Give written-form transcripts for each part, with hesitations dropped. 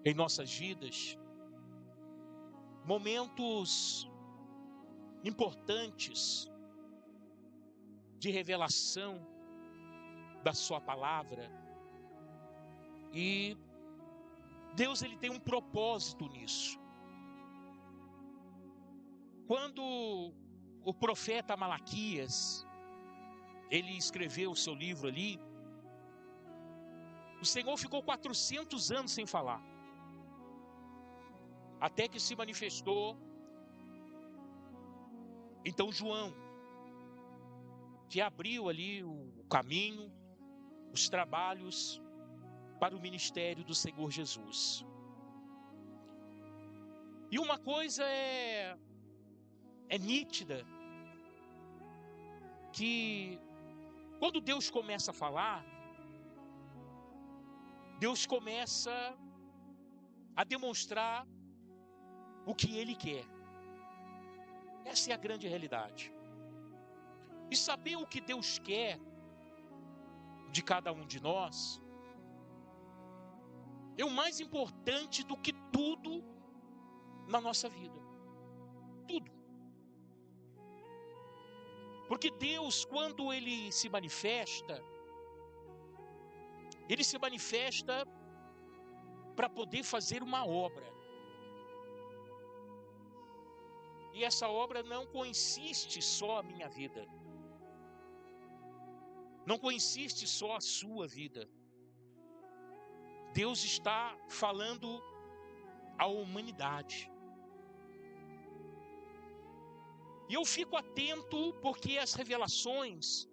em nossas vidas momentos importantes de revelação da sua palavra, e Deus ele tem um propósito nisso. Quando o profeta Malaquias ele escreveu o seu livro ali, o Senhor ficou 400 anos sem falar, até que se manifestou então João, que abriu ali o caminho, os trabalhos para o ministério do Senhor Jesus. E uma coisa é nítida, que quando Deus começa a falar, Deus começa a demonstrar o que Ele quer. Essa é a grande realidade. E saber o que Deus quer de cada um de nós é o mais importante do que tudo na nossa vida. Tudo. Porque Deus, quando Ele se manifesta para poder fazer uma obra. E essa obra não consiste só a minha vida. Não consiste só a sua vida. Deus está falando à humanidade. E eu fico atento porque as revelações,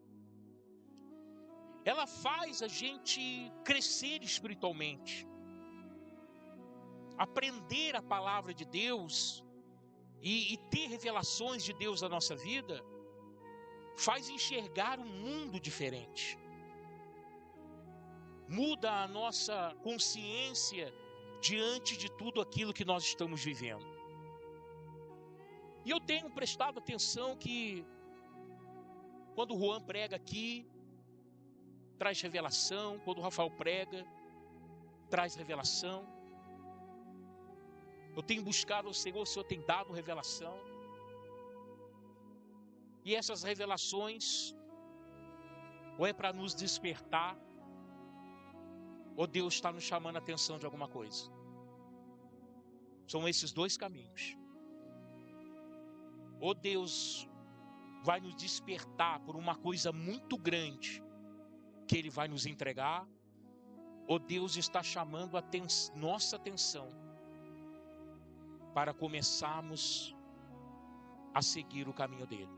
ela faz a gente crescer espiritualmente. Aprender a palavra de Deus e ter revelações de Deus na nossa vida faz enxergar um mundo diferente. Muda a nossa consciência diante de tudo aquilo que nós estamos vivendo. E eu tenho prestado atenção que quando o Juan prega aqui, traz revelação. Quando o Rafael prega, traz revelação. Eu tenho buscado ao Senhor, o Senhor tem dado revelação. E essas revelações, ou é para nos despertar, ou Deus está nos chamando a atenção de alguma coisa. São esses dois caminhos. Ou Deus vai nos despertar por uma coisa muito grande que Ele vai nos entregar, ou Deus está chamando a nossa atenção para começarmos a seguir o caminho dele.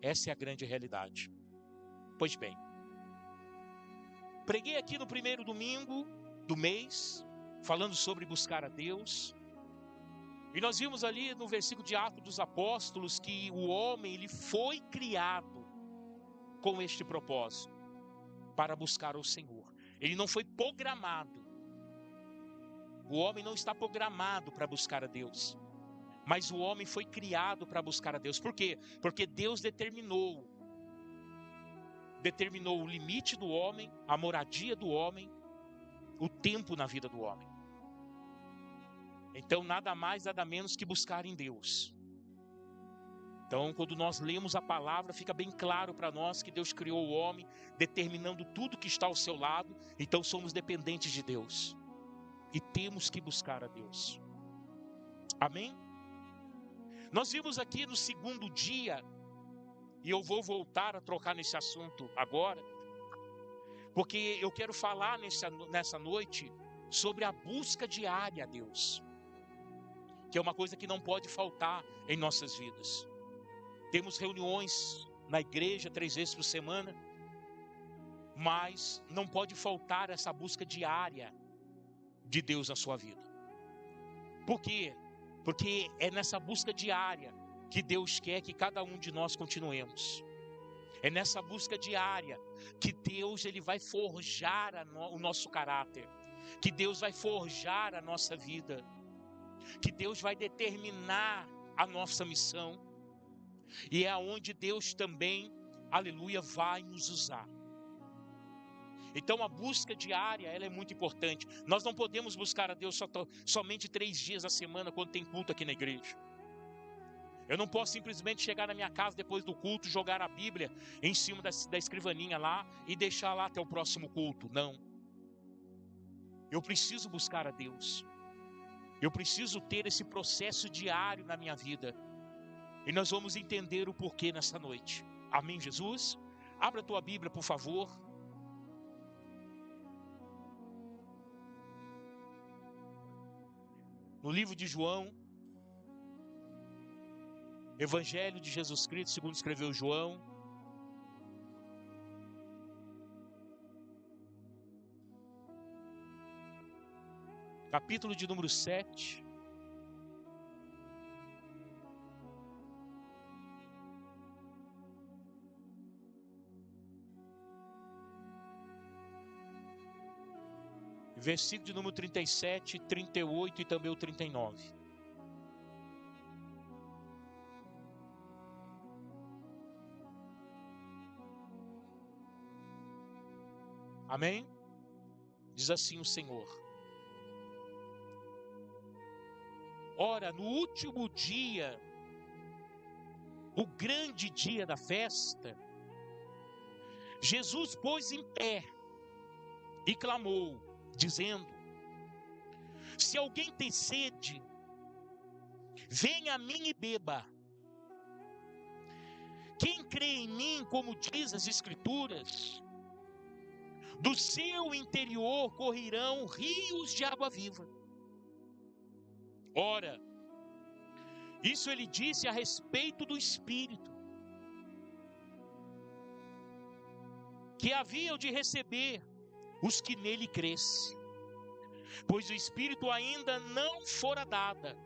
Essa é a grande realidade. Pois bem, preguei aqui no primeiro domingo do mês, falando sobre buscar a Deus. E nós vimos ali no versículo de Atos dos Apóstolos que o homem ele foi criado com este propósito, para buscar o Senhor. Ele não foi programado. O homem não está programado para buscar a Deus. Mas o homem foi criado para buscar a Deus. Por quê? Porque Deus determinou o limite do homem, a moradia do homem, o tempo na vida do homem. Então, nada mais, nada menos que buscar em Deus. Então, quando nós lemos a palavra, fica bem claro para nós que Deus criou o homem, determinando tudo que está ao seu lado. Então, somos dependentes de Deus. E temos que buscar a Deus. Amém? Nós vimos aqui no segundo dia, e eu vou voltar a trocar nesse assunto agora, porque eu quero falar nessa noite sobre a busca diária a Deus, que é uma coisa que não pode faltar em nossas vidas. Temos reuniões na igreja 3 vezes por semana, mas não pode faltar essa busca diária de Deus na sua vida. Por quê? Porque é nessa busca diária que Deus quer que cada um de nós continuemos. É nessa busca diária que Deus ele vai forjar o nosso caráter, que Deus vai forjar a nossa vida, que Deus vai determinar a nossa missão. E é aonde Deus também, aleluia, vai nos usar. Então a busca diária, ela é muito importante. Nós não podemos buscar a Deus somente 3 dias a semana quando tem culto aqui na igreja. Eu não posso simplesmente chegar na minha casa depois do culto, jogar a Bíblia em cima da escrivaninha lá e deixar lá até o próximo culto. Não. Eu preciso buscar a Deus. Eu preciso ter esse processo diário na minha vida. E nós vamos entender o porquê nessa noite. Amém, Jesus? Abra a tua Bíblia, por favor. No livro de João, Evangelho de Jesus Cristo, segundo escreveu João. Capítulo de número 7. Versículo de número 37, 38 e também o 39. Amém? Diz assim o Senhor: ora, no último dia, o grande dia da festa, Jesus pôs em pé e clamou, dizendo: se alguém tem sede, venha a mim e beba. Quem crê em mim, como diz as Escrituras, do seu interior correrão rios de água viva. Ora, isso ele disse a respeito do Espírito, que haviam de receber os que nele crescem, pois o Espírito ainda não fora dada,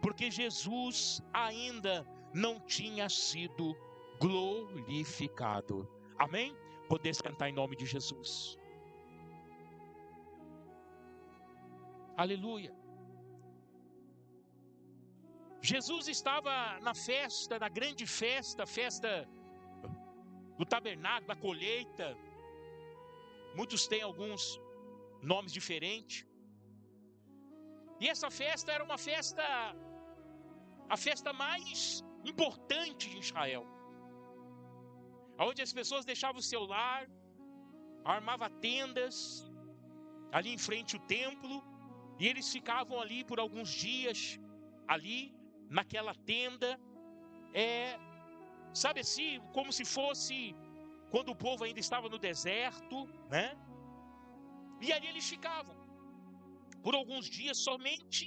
porque Jesus ainda não tinha sido glorificado. Amém? Poder cantar em nome de Jesus. Aleluia. Jesus estava na festa, na grande festa, festa do tabernáculo, da colheita. Muitos têm alguns nomes diferentes. E essa festa era uma festa, a festa mais importante de Israel, onde as pessoas deixavam o seu lar, armavam tendas ali em frente ao templo, e eles ficavam ali por alguns dias, ali naquela tenda, sabe assim, como se fosse quando o povo ainda estava no deserto, né? E ali eles ficavam por alguns dias somente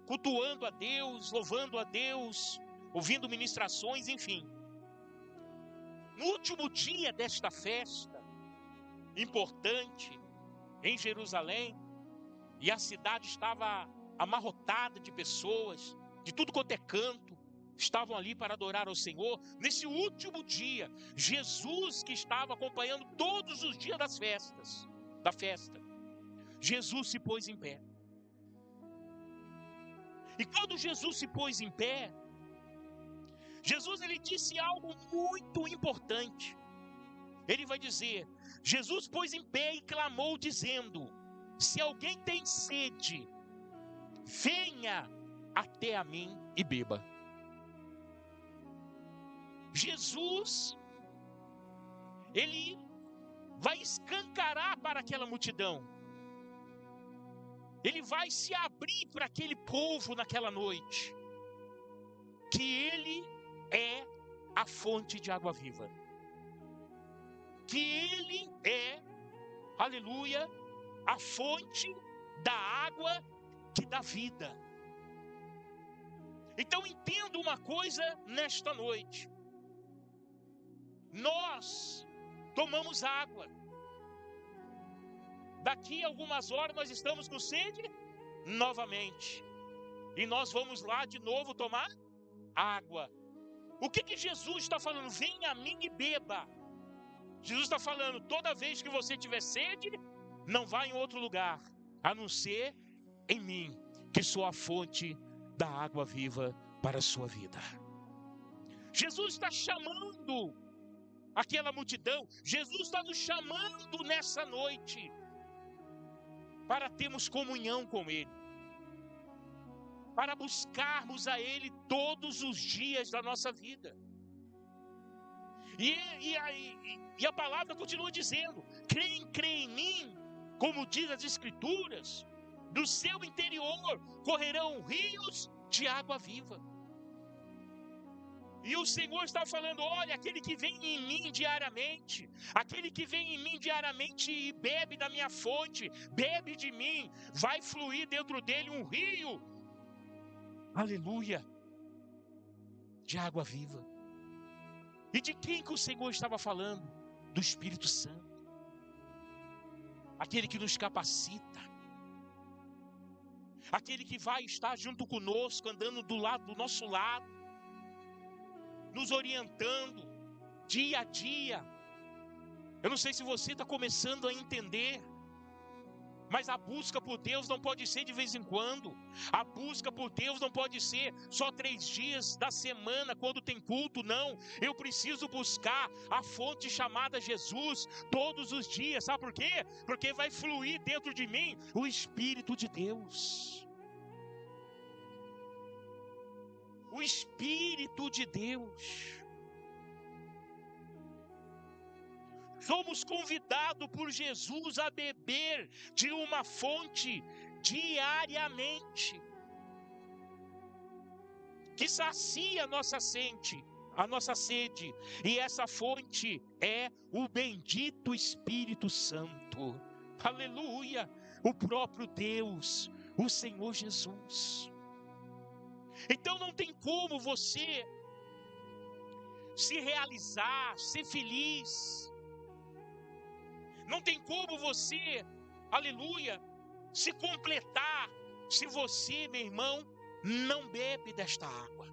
cultuando a Deus, louvando a Deus, ouvindo ministrações, enfim. No último dia desta festa importante em Jerusalém, e a cidade estava amarrotada de pessoas, de tudo quanto é canto, estavam ali para adorar ao Senhor. Nesse último dia, Jesus, que estava acompanhando todos os dias da festa, Jesus se pôs em pé. E quando Jesus se pôs em pé, Jesus ele disse algo muito importante. Ele vai dizer: Jesus pôs em pé e clamou dizendo: se alguém tem sede, venha até a mim e beba. Jesus, ele vai escancarar para aquela multidão. Ele vai se abrir para aquele povo naquela noite, que ele é a fonte de água viva, que ele é, aleluia, a fonte da água que dá vida. Então entenda uma coisa nesta noite: nós tomamos água, daqui a algumas horas nós estamos com sede novamente, e nós vamos lá de novo tomar água. O que Jesus está falando? Venha a mim e beba. Jesus está falando: toda vez que você tiver sede, não vá em outro lugar, a não ser em mim, que sou a fonte da água viva para a sua vida. Jesus está chamando aquela multidão. Jesus está nos chamando nessa noite para termos comunhão com Ele, para buscarmos a Ele todos os dias da nossa vida. E a palavra continua dizendo: crê em mim, como diz as Escrituras, do seu interior correrão rios de água viva. E o Senhor está falando: olha, aquele que vem em mim diariamente, aquele que vem em mim diariamente e bebe da minha fonte, bebe de mim, vai fluir dentro dele um rio, aleluia, de água viva. E de quem que o Senhor estava falando? Do Espírito Santo, aquele que nos capacita, aquele que vai estar junto conosco, andando do nosso lado, nos orientando dia a dia. Eu não sei se você está começando a entender, mas a busca por Deus não pode ser de vez em quando. A busca por Deus não pode ser só 3 dias da semana quando tem culto, não. Eu preciso buscar a fonte chamada Jesus todos os dias. Sabe por quê? Porque vai fluir dentro de mim o Espírito de Deus. O Espírito de Deus. Somos convidados por Jesus a beber de uma fonte diariamente, que sacia a nossa sede, e essa fonte é o bendito Espírito Santo, aleluia, o próprio Deus, o Senhor Jesus. Então não tem como você se realizar, ser feliz, não tem como você, aleluia, se completar, se você, meu irmão, não bebe desta água.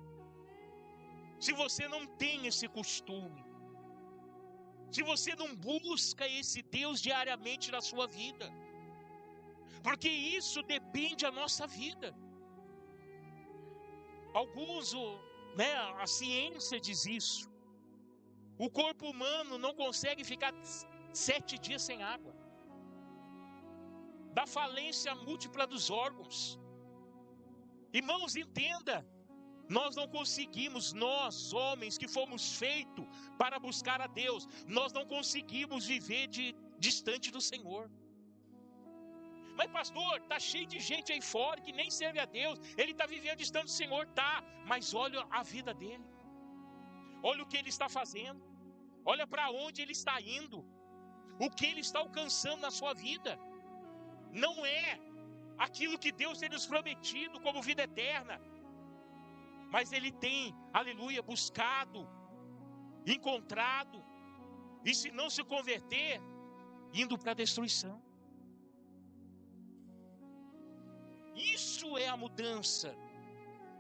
Se você não tem esse costume, se você não busca esse Deus diariamente na sua vida, porque isso depende da nossa vida. A ciência diz isso. O corpo humano não consegue ficar 7 dias sem água. Da falência múltipla dos órgãos. Irmãos, entenda, nós não conseguimos, nós homens que fomos feitos para buscar a Deus, nós não conseguimos viver distante do Senhor. Mas pastor, está cheio de gente aí fora que nem serve a Deus, ele está vivendo distante do Senhor, tá, mas olha a vida dele, olha o que ele está fazendo, olha para onde ele está indo, o que ele está alcançando na sua vida. Não é aquilo que Deus tem nos prometido como vida eterna, mas ele tem, aleluia, buscado, encontrado, e se não se converter, indo para a destruição. Isso é a mudança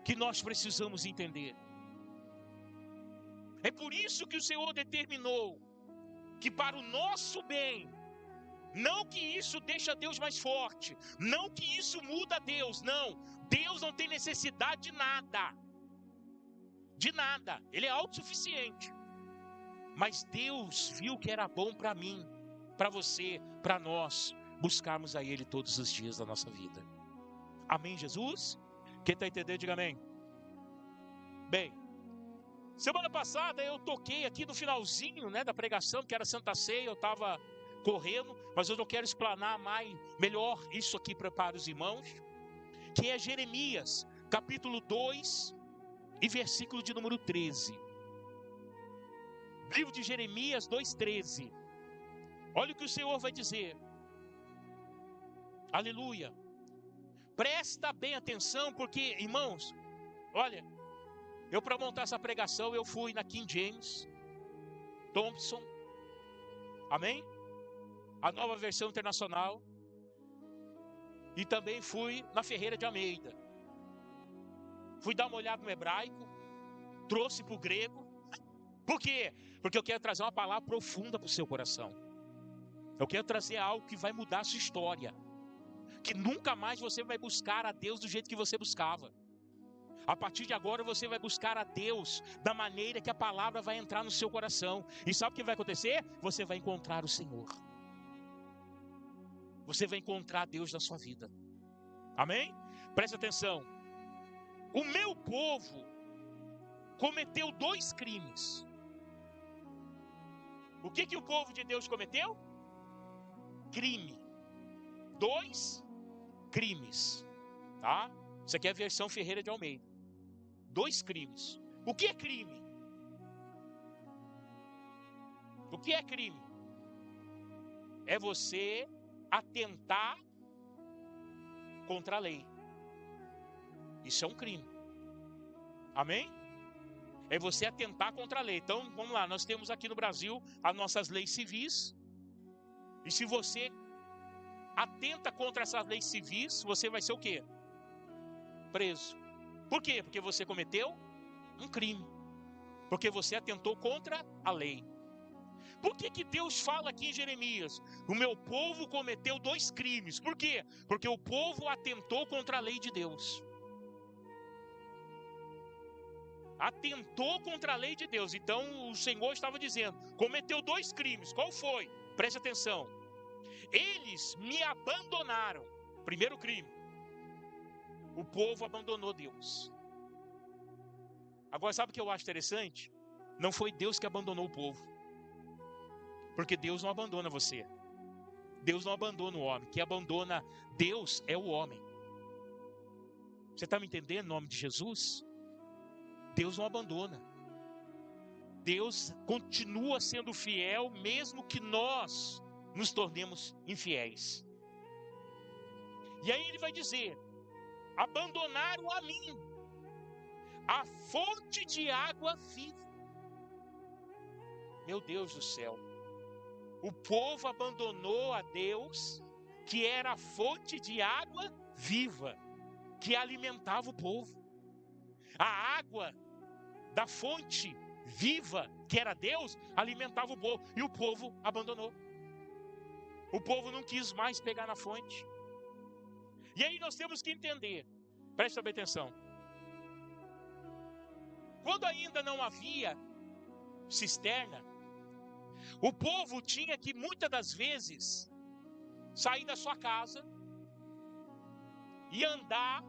que nós precisamos entender. É por isso que o Senhor determinou que para o nosso bem, não que isso deixa Deus mais forte, não que isso muda Deus, não. Deus não tem necessidade de nada, ele é autossuficiente. Mas Deus viu que era bom para mim, para você, para nós, buscarmos a Ele todos os dias da nossa vida. Amém, Jesus? Quem está entendendo, diga amém. Bem, semana passada eu toquei aqui no finalzinho, da pregação, que era Santa Ceia, eu estava correndo, mas eu não quero explanar melhor isso aqui para os irmãos, que é Jeremias, capítulo 2 e versículo de número 13. Livro de Jeremias 2:13. Olha o que o Senhor vai dizer. Aleluia. Presta bem atenção, porque, irmãos, olha, eu para montar essa pregação, eu fui na King James, Thompson, amém? A nova versão internacional, e também fui na Ferreira de Almeida. Fui dar uma olhada no hebraico, trouxe para o grego. Por quê? Porque eu quero trazer uma palavra profunda para o seu coração. Eu quero trazer algo que vai mudar a sua história, que nunca mais você vai buscar a Deus do jeito que você buscava. A partir de agora você vai buscar a Deus da maneira que a palavra vai entrar no seu coração. E sabe o que vai acontecer? Você vai encontrar o Senhor. Você vai encontrar Deus na sua vida. Amém? Preste atenção. O meu povo cometeu 2 crimes. O que o povo de Deus cometeu? Crime. 2 crimes. Tá? Isso aqui é a versão Ferreira de Almeida. 2 crimes. O que é crime? O que é crime? É você atentar contra a lei. Isso é um crime. Amém? É você atentar contra a lei. Então, vamos lá, nós temos aqui no Brasil as nossas leis civis. E se você atenta contra essas leis civis, você vai ser o quê? Preso. Por quê? Porque você cometeu um crime. Porque você atentou contra a lei. Por que Deus fala aqui em Jeremias? O meu povo cometeu 2 crimes. Por quê? Porque o povo atentou contra a lei de Deus. Atentou contra a lei de Deus. Então o Senhor estava dizendo, cometeu 2 crimes. Qual foi? Preste atenção. Eles me abandonaram. Primeiro crime. O povo abandonou Deus. Agora, sabe o que eu acho interessante? Não foi Deus que abandonou o povo. Porque Deus não abandona você. Deus não abandona o homem. Quem abandona Deus é o homem. Você está me entendendo em nome de Jesus? Deus não abandona. Deus continua sendo fiel, mesmo que nós nos tornemos infiéis. E aí ele vai dizer, abandonaram a mim, a fonte de água viva. Meu Deus do céu. O povo abandonou a Deus, que era a fonte de água viva, que alimentava o povo. A água da fonte viva, que era Deus, alimentava o povo. E o povo abandonou. O povo não quis mais pegar na fonte. E aí nós temos que entender, preste bem atenção. Quando ainda não havia cisterna, o povo tinha que muitas das vezes sair da sua casa e andar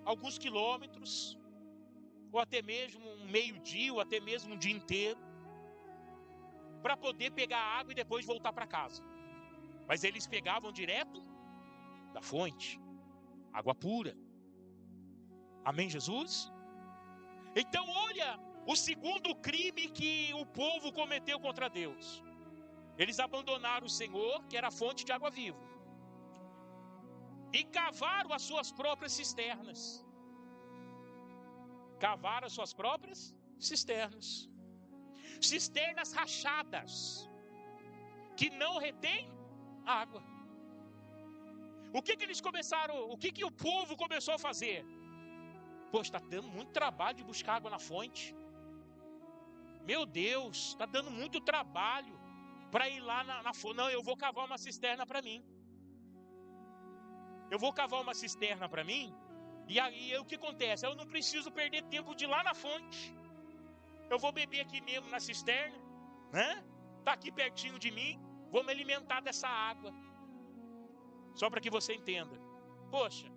alguns quilômetros, ou até mesmo um meio-dia, ou até mesmo um dia inteiro, para poder pegar água e depois voltar para casa. Mas eles pegavam direto da fonte, água pura. Amém, Jesus? Então olha o segundo crime que o povo cometeu contra Deus. Eles abandonaram o Senhor, que era a fonte de água viva, e cavaram as suas próprias cisternas. Cavaram as suas próprias cisternas. Cisternas rachadas, que não retém água. O que eles começaram, o que o povo começou a fazer? Poxa, está dando muito trabalho de buscar água na fonte. Meu Deus, está dando muito trabalho para ir lá na fonte. Não, eu vou cavar uma cisterna para mim. Eu vou cavar uma cisterna para mim. E aí o que acontece? Eu não preciso perder tempo de ir lá na fonte. Eu vou beber aqui mesmo na cisterna, né? Está aqui pertinho de mim. Vou me alimentar dessa água. Só para que você entenda. Poxa,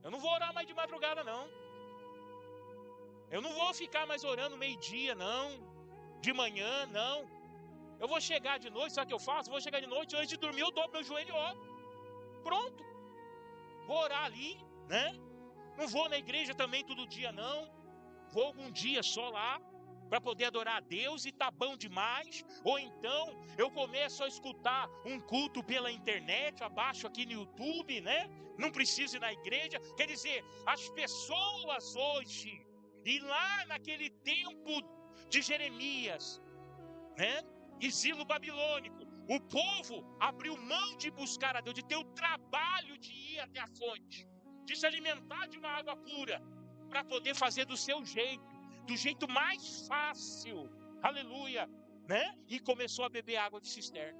eu não vou orar mais de madrugada, não. Eu não vou ficar mais orando meio-dia, não. De manhã, não. Eu vou chegar de noite, sabe o que eu faço? Eu vou chegar de noite, antes de dormir, eu dobro meu joelho e oro. Pronto. Vou orar ali, né? Não vou na igreja também todo dia, não. Vou algum dia só lá, para poder adorar a Deus e tá bom demais. Ou então, eu começo a escutar um culto pela internet, abaixo aqui no YouTube, né? Não preciso ir na igreja. Quer dizer, as pessoas hoje, e lá naquele tempo de Jeremias, né? Exílio babilônico, o povo abriu mão de buscar a Deus, de ter o trabalho de ir até a fonte, de se alimentar de uma água pura, para poder fazer do seu jeito, do jeito mais fácil, aleluia, né? E começou a beber água de cisterna.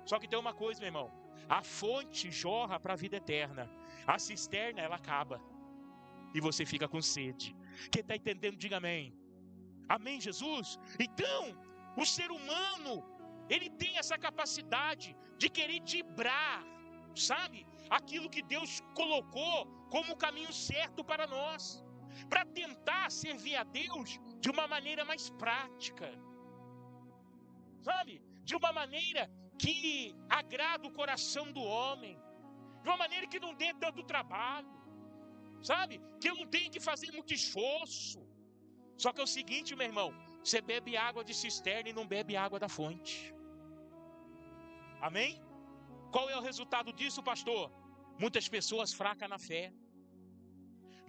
Só que tem uma coisa, meu irmão, a fonte jorra para a vida eterna, a cisterna ela acaba. e você fica com sede. Quem está entendendo, diga amém. Amém, Jesus? Então, o ser humano, ele tem essa capacidade de querer driblar, sabe? Aquilo que Deus colocou como o caminho certo para nós, para tentar servir a Deus de uma maneira mais prática, sabe? De uma maneira que agrada o coração do homem, de uma maneira que não dê tanto trabalho, sabe? Que eu não tenho que fazer muito esforço. Só que é o seguinte, meu irmão, você bebe água de cisterna e não bebe água da fonte. Amém? Qual é o resultado disso, pastor? Muitas pessoas fracas na fé,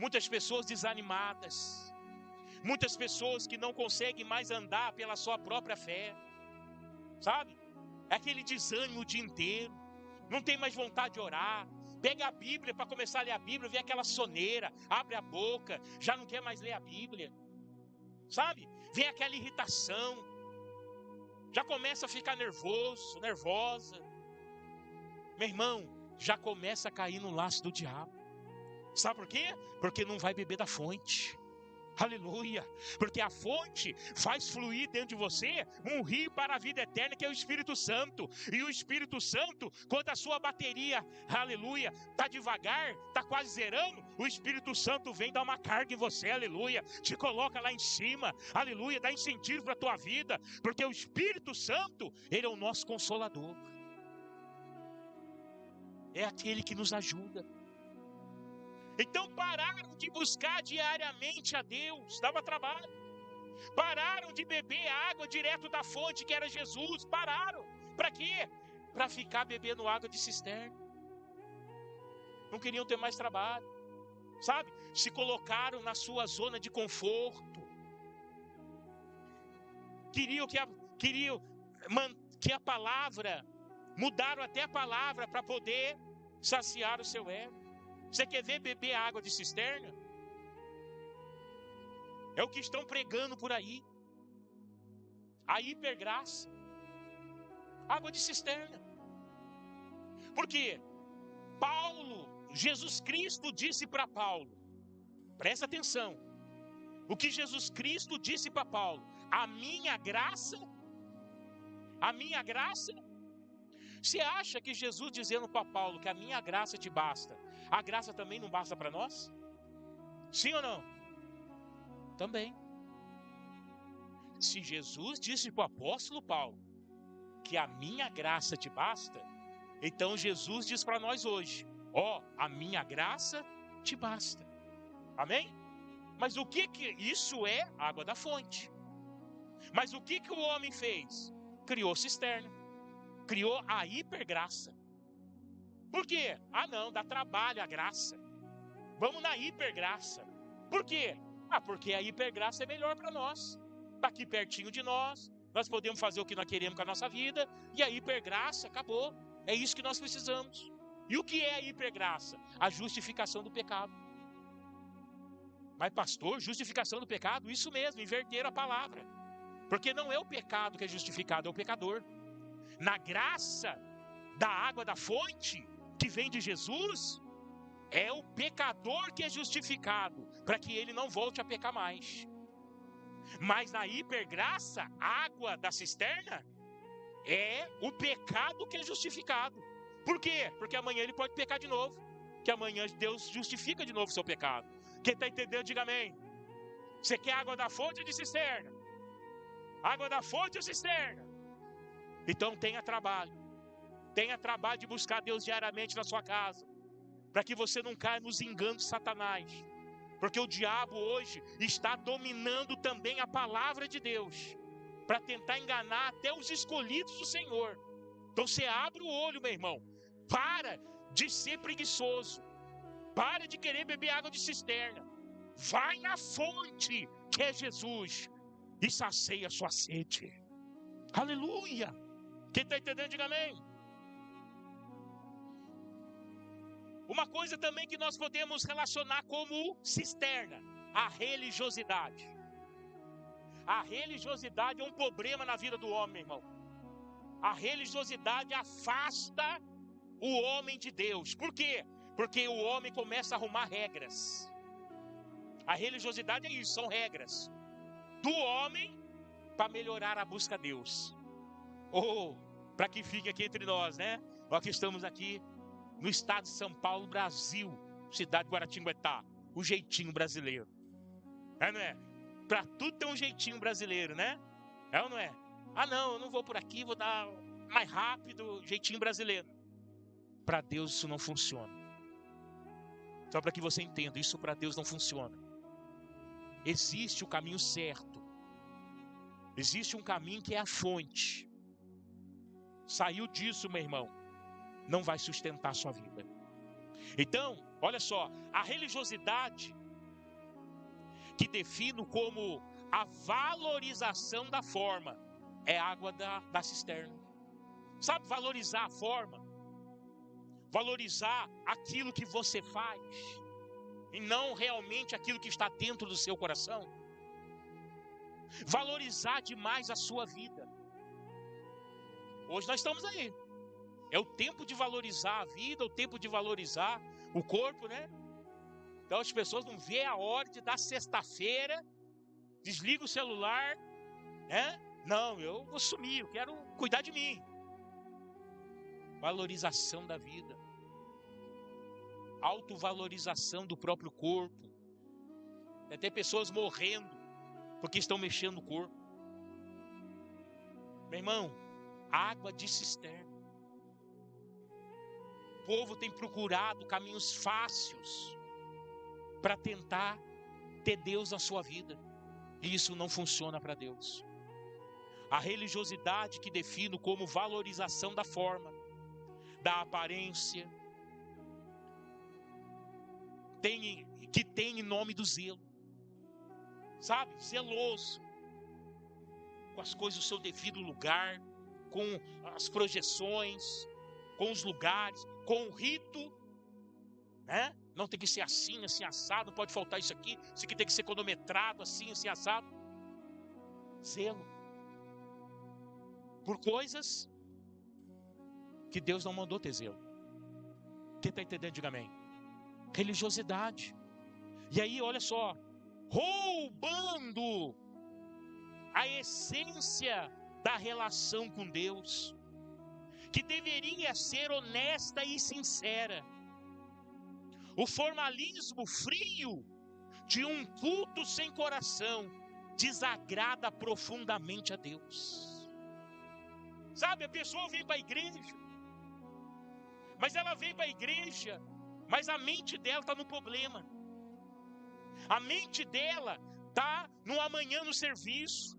muitas pessoas desanimadas, muitas pessoas que não conseguem mais andar pela sua própria fé, sabe? É aquele desânimo o dia inteiro, não tem mais vontade de orar. Pega a Bíblia para começar a ler a Bíblia, vê aquela soneira, abre a boca, já não quer mais ler a Bíblia, sabe? Vem aquela irritação, já começa a ficar nervoso, nervosa. Meu irmão, já começa a cair no laço do diabo. Sabe por quê? Porque não vai beber da fonte. Aleluia, porque a fonte faz fluir dentro de você um rio para a vida eterna, que é o Espírito Santo. E o Espírito Santo, quando a sua bateria, aleluia, está devagar, está quase zerando, o Espírito Santo vem dar uma carga em você, aleluia, te coloca lá em cima, aleluia, dá incentivo para a tua vida, porque o Espírito Santo, ele é o nosso consolador, é aquele que nos ajuda. Então pararam de buscar diariamente a Deus, dava trabalho. Pararam de beber água direto da fonte, que era Jesus. Pararam. Para quê? Para ficar bebendo água de cisterna. Não queriam ter mais trabalho, sabe? Se colocaram na sua zona de conforto. Queriam que a palavra, mudaram até a palavra para poder saciar o seu ego. Você quer ver beber água de cisterna? É o que estão pregando por aí. A hipergraça. Água de cisterna. Por quê? Jesus Cristo disse para Paulo, presta atenção. O que Jesus Cristo disse para Paulo: a minha graça. Você acha que Jesus dizendo para Paulo que a minha graça te basta, a graça também não basta para nós? Sim ou não? Também. Se Jesus disse para o apóstolo Paulo que a minha graça te basta, então Jesus diz para nós hoje: ó, a minha graça te basta. Amém? Mas o que isso é? Água da fonte. Mas o que o homem fez? Criou cisterna. Criou a hipergraça. Por quê? Ah não, dá trabalho a graça. Vamos na hipergraça. Por quê? Ah, porque a hipergraça é melhor para nós. Está aqui pertinho de nós. Nós podemos fazer o que nós queremos com a nossa vida. E a hipergraça acabou. É isso que nós precisamos. E o que é a hipergraça? A justificação do pecado. Mas pastor, justificação do pecado? Isso mesmo, inverteram a palavra. Porque não é o pecado que é justificado, é o pecador. Na graça da água da fonte, que vem de Jesus, é o pecador que é justificado, para que ele não volte a pecar mais. Mas na hipergraça, água da cisterna, é o pecado que é justificado. Por quê? Porque amanhã ele pode pecar de novo. Que amanhã Deus justifica de novo o seu pecado. Quem está entendendo, diga amém. Você quer água da fonte ou de cisterna? Água da fonte ou cisterna? Então tenha trabalho de buscar Deus diariamente na sua casa, para que você não caia nos enganos de Satanás, porque o diabo hoje está dominando também a palavra de Deus, para tentar enganar até os escolhidos do Senhor. Então você abre o olho, meu irmão, para de ser preguiçoso, para de querer beber água de cisterna, vai na fonte que é Jesus e sacia a sua sede. Aleluia! Quem está entendendo, diga amém. Uma coisa também que nós podemos relacionar como cisterna, a religiosidade. A religiosidade é um problema na vida do homem, irmão. A religiosidade afasta o homem de Deus. Por quê? Porque o homem começa a arrumar regras. A religiosidade é isso, são regras do homem para melhorar a busca a Deus. Ou, para que fique aqui entre nós, né? Nós que estamos aqui no estado de São Paulo, Brasil, cidade de Guaratinguetá, o jeitinho brasileiro. É, não é? Para tudo tem um jeitinho brasileiro, né? É ou não é? Ah, não, eu não vou por aqui, vou dar mais rápido, jeitinho brasileiro. Para Deus isso não funciona. Só para que você entenda, isso para Deus não funciona. Existe o caminho certo. Existe um caminho que é a fonte. Saiu disso, meu irmão, não vai sustentar a sua vida. Então, olha só, a religiosidade que defino como a valorização da forma é a água da cisterna. Sabe, valorizar a forma, valorizar aquilo que você faz e não realmente aquilo que está dentro do seu coração. Valorizar demais a sua vida. Hoje nós estamos aí. É o tempo de valorizar a vida, o tempo de valorizar o corpo, né? Então as pessoas não vê a hora de dar sexta-feira, desliga o celular, né? Não, eu vou sumir, eu quero cuidar de mim. Valorização da vida. Autovalorização do próprio corpo. Tem até pessoas morrendo porque estão mexendo no corpo. Meu irmão, água de cisterna. O povo tem procurado caminhos fáceis para tentar ter Deus na sua vida. E isso não funciona para Deus. A religiosidade que defino como valorização da forma, da aparência, que tem em nome do zelo. Sabe? Zeloso. Com as coisas no seu devido lugar, com as projeções, com os lugares, com o rito, né? Não tem que ser assim, assim, assado, não pode faltar isso aqui tem que ser cronometrado, assim, assim, assado. Zelo. Por coisas que Deus não mandou ter zelo. Quem está entendendo, diga amém. Religiosidade. E aí, olha só, roubando a essência da relação com Deus, que deveria ser honesta e sincera. O formalismo frio de um culto sem coração desagrada profundamente a Deus. Sabe, a pessoa vem para a igreja, mas ela vem para a igreja, mas a mente dela está no problema. A mente dela está no amanhã no serviço.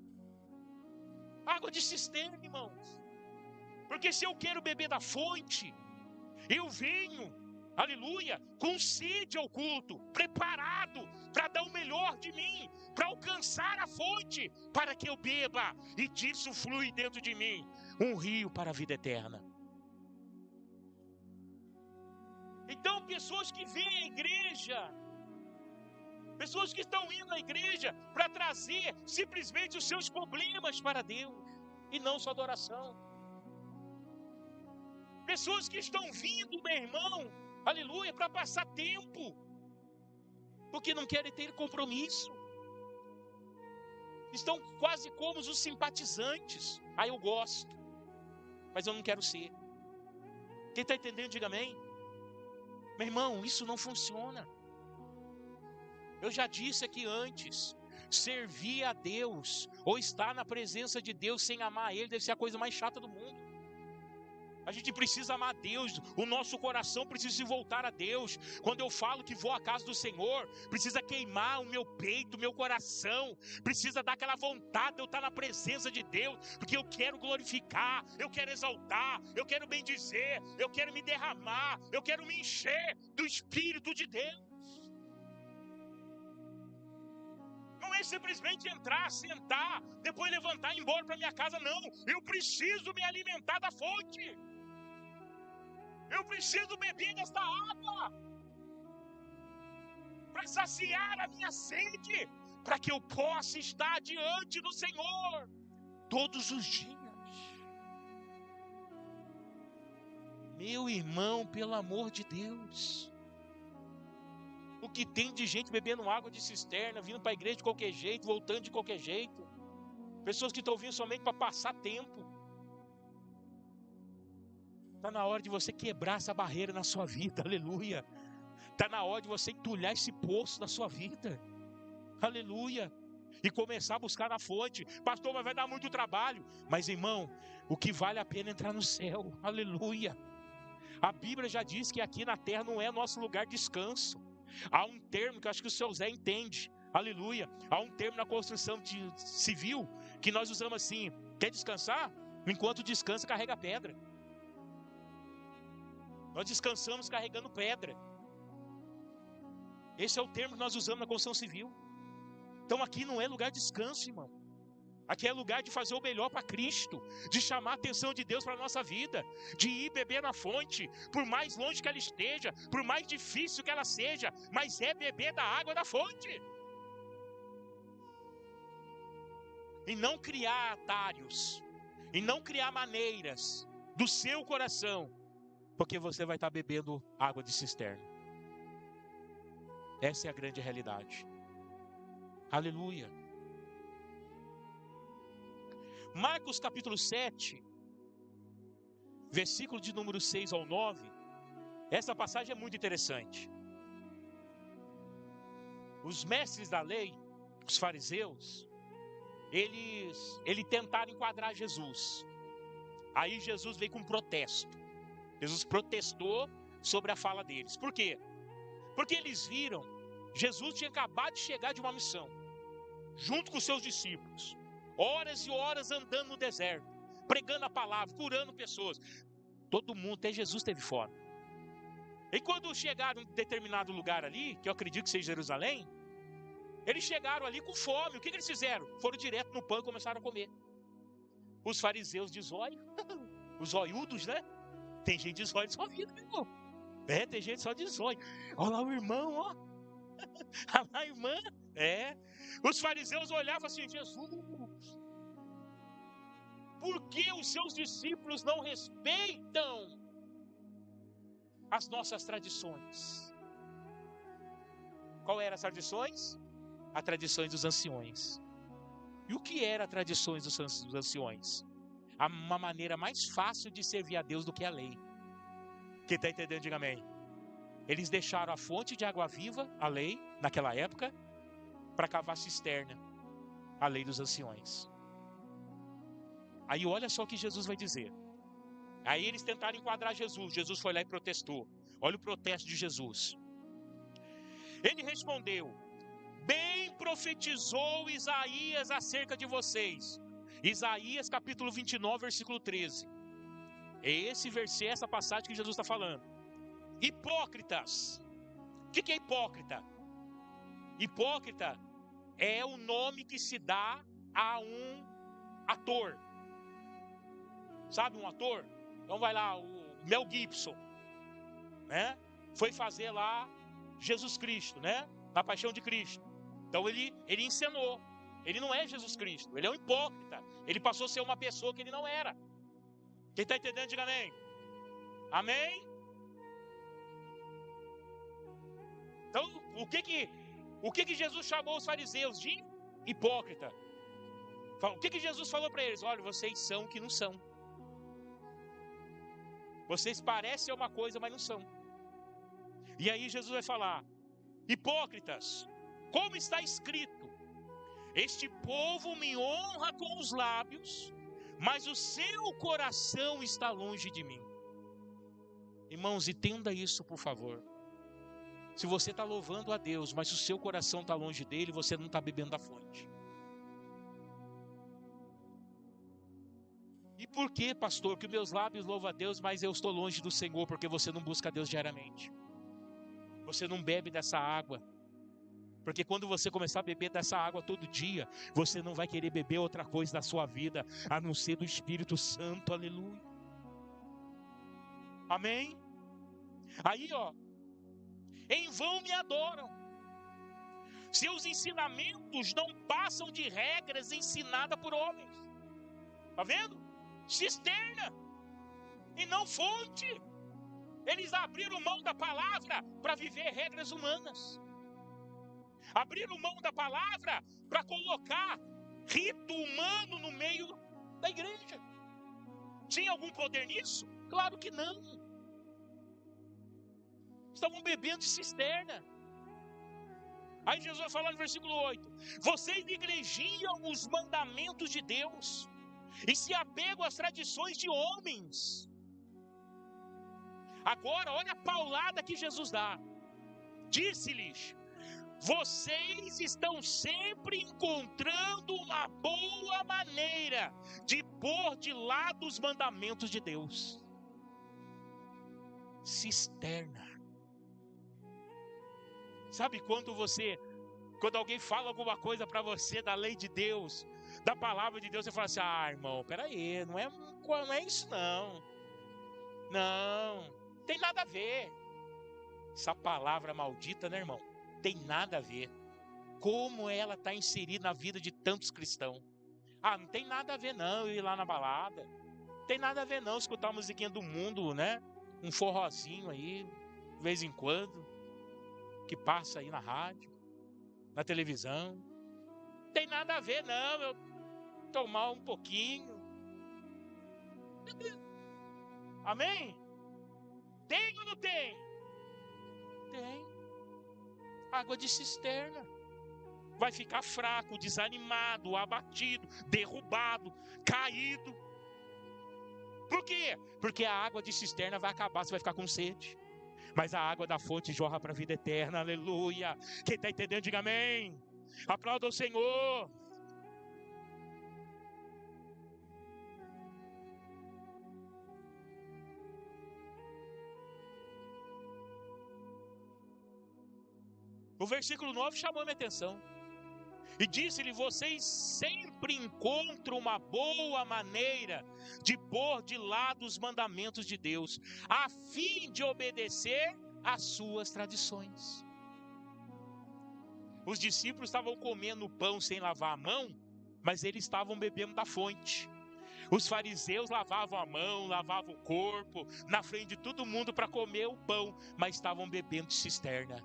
Água de cisterna, irmãos. Porque se eu quero beber da fonte, eu venho, aleluia, com sede ao culto, preparado para dar o melhor de mim, para alcançar a fonte, para que eu beba, e disso flui dentro de mim um rio para a vida eterna. Então, pessoas que vêm à igreja, pessoas que estão indo à igreja para trazer simplesmente os seus problemas para Deus, e não sua adoração. Pessoas que estão vindo, meu irmão, aleluia, para passar tempo, porque não querem ter compromisso. Estão quase como os simpatizantes. Ah, eu gosto, mas eu não quero ser. Quem está entendendo, diga amém. Meu irmão, isso não funciona. Eu já disse aqui antes, servir a Deus, ou estar na presença de Deus sem amar Ele, deve ser a coisa mais chata do mundo. A gente precisa amar a Deus, o nosso coração precisa se voltar a Deus. Quando eu falo que vou à casa do Senhor, precisa queimar o meu peito, o meu coração, precisa dar aquela vontade de eu estar na presença de Deus, porque eu quero glorificar, eu quero exaltar, eu quero bendizer, eu quero me derramar, eu quero me encher do Espírito de Deus. Não é simplesmente entrar, sentar, depois levantar e ir embora para minha casa, não. Eu preciso me alimentar da fonte. Eu preciso beber desta água para saciar a minha sede, para que eu possa estar diante do Senhor todos os dias. Meu irmão, pelo amor de Deus, o que tem de gente bebendo água de cisterna, vindo para a igreja de qualquer jeito, voltando de qualquer jeito. Pessoas que estão vindo somente para passar tempo. Está na hora de você quebrar essa barreira na sua vida, aleluia. Está na hora de você entulhar esse poço na sua vida, aleluia. E começar a buscar na fonte. Pastor, mas vai dar muito trabalho. Mas irmão, o que vale a pena é entrar no céu, aleluia. A Bíblia já diz que aqui na terra não é nosso lugar de descanso. Há um termo que eu acho que o seu Zé entende, aleluia. Há um termo na construção civil que nós usamos assim: quer descansar? Enquanto descansa, carrega pedra. Nós descansamos carregando pedra. Esse é o termo que nós usamos na construção civil. Então aqui não é lugar de descanso, irmão. Aqui é lugar de fazer o melhor para Cristo, de chamar a atenção de Deus para a nossa vida, de ir beber na fonte, por mais longe que ela esteja, por mais difícil que ela seja, mas é beber da água da fonte. E não criar atalhos, e não criar maneiras do seu coração, porque você vai estar bebendo água de cisterna. Essa é a grande realidade. Aleluia. Marcos capítulo 7, versículo de número 6 ao 9. Essa passagem é muito interessante. Os mestres da lei, os fariseus, eles tentaram enquadrar Jesus. Aí Jesus veio com um protesto. Jesus protestou sobre a fala deles. Por quê? Porque eles viram, Jesus tinha acabado de chegar de uma missão, junto com os seus discípulos. Horas e horas andando no deserto, pregando a palavra, curando pessoas. Todo mundo, até Jesus esteve fora. E quando chegaram em determinado lugar ali, que eu acredito que seja Jerusalém, eles chegaram ali com fome. O que eles fizeram? Foram direto no pão e começaram a comer. Os fariseus de zóio, os zoiudos, né? Tem gente de zóio de sua vida, meu irmão. Tem gente só de zóio. Olha lá o irmão, ó. Olha lá a irmã. Os fariseus olhavam assim: Jesus, por que os seus discípulos não respeitam as nossas tradições? Qual eram as tradições? As tradições dos anciões. E o que eram as tradições dos anciões? Uma maneira mais fácil de servir a Deus do que a lei. Quem está entendendo, diga amém. Eles deixaram a fonte de água viva, a lei, naquela época, para cavar cisterna, a lei dos anciões. Aí olha só o que Jesus vai dizer. Aí eles tentaram enquadrar Jesus. Jesus foi lá e protestou. Olha o protesto de Jesus. Ele respondeu: bem profetizou Isaías acerca de vocês. Isaías capítulo 29, versículo 13. É essa passagem que Jesus está falando. Hipócritas. O que é hipócrita? Hipócrita é o nome que se dá a um ator. Sabe um ator? Então vai lá, o Mel Gibson, né? Foi fazer lá Jesus Cristo, né? Na Paixão de Cristo. Então ele encenou. Ele não é Jesus Cristo, ele é um hipócrita. Ele passou a ser uma pessoa que ele não era. Quem está entendendo, diga amém. Amém? Então, o que Jesus chamou os fariseus de hipócrita? O que Jesus falou para eles? Olha, vocês são o que não são. Vocês parecem uma coisa, mas não são. E aí Jesus vai falar: hipócritas, como está escrito, este povo me honra com os lábios, mas o seu coração está longe de mim. Irmãos, entenda isso, por favor. Se você está louvando a Deus, mas o seu coração está longe dele, você não está bebendo da fonte. E por que, pastor, que meus lábios louvam a Deus, mas eu estou longe do Senhor? Porque você não busca a Deus diariamente. Você não bebe dessa água. Porque quando você começar a beber dessa água todo dia, você não vai querer beber outra coisa da sua vida, a não ser do Espírito Santo, aleluia. Amém? Aí, ó, em vão me adoram. Seus ensinamentos não passam de regras ensinadas por homens. Está vendo? Cisterna e não fonte. Eles abriram mão da palavra para viver regras humanas. Abriram mão da palavra para colocar rito humano no meio da igreja. Tinha algum poder nisso? Claro que não. Estavam bebendo de cisterna. Aí Jesus vai falar no versículo 8: vocês negligiam os mandamentos de Deus e se apegam às tradições de homens. Agora, olha a paulada que Jesus dá. Disse-lhes: vocês estão sempre encontrando uma boa maneira de pôr de lado os mandamentos de Deus. Cisterna. Sabe quando alguém fala alguma coisa para você da lei de Deus, da palavra de Deus, você fala assim: ah, irmão, peraí, não é isso não. Não, tem nada a ver. Essa palavra maldita, né, irmão? Tem nada a ver. Como ela está inserida na vida de tantos cristãos. Ah, não tem nada a ver não ir lá na balada. Não tem nada a ver não escutar a musiquinha do mundo, né? Um forrozinho aí, de vez em quando, que passa aí na rádio, na televisão. Não tem nada a ver não, eu tomar um pouquinho. Amém? Tem ou não tem? Tem. Água de cisterna. Vai ficar fraco, desanimado, abatido, derrubado, caído. Por quê? Porque a água de cisterna vai acabar, você vai ficar com sede. Mas a água da fonte jorra para a vida eterna, aleluia. Quem está entendendo, diga amém. Aplauda o Senhor. O versículo 9 chamou a minha atenção. E disse-lhe: vocês sempre encontram uma boa maneira de pôr de lado os mandamentos de Deus, a fim de obedecer às suas tradições. Os discípulos estavam comendo pão sem lavar a mão, mas eles estavam bebendo da fonte. Os fariseus lavavam a mão, lavavam o corpo, na frente de todo mundo para comer o pão, mas estavam bebendo de cisterna.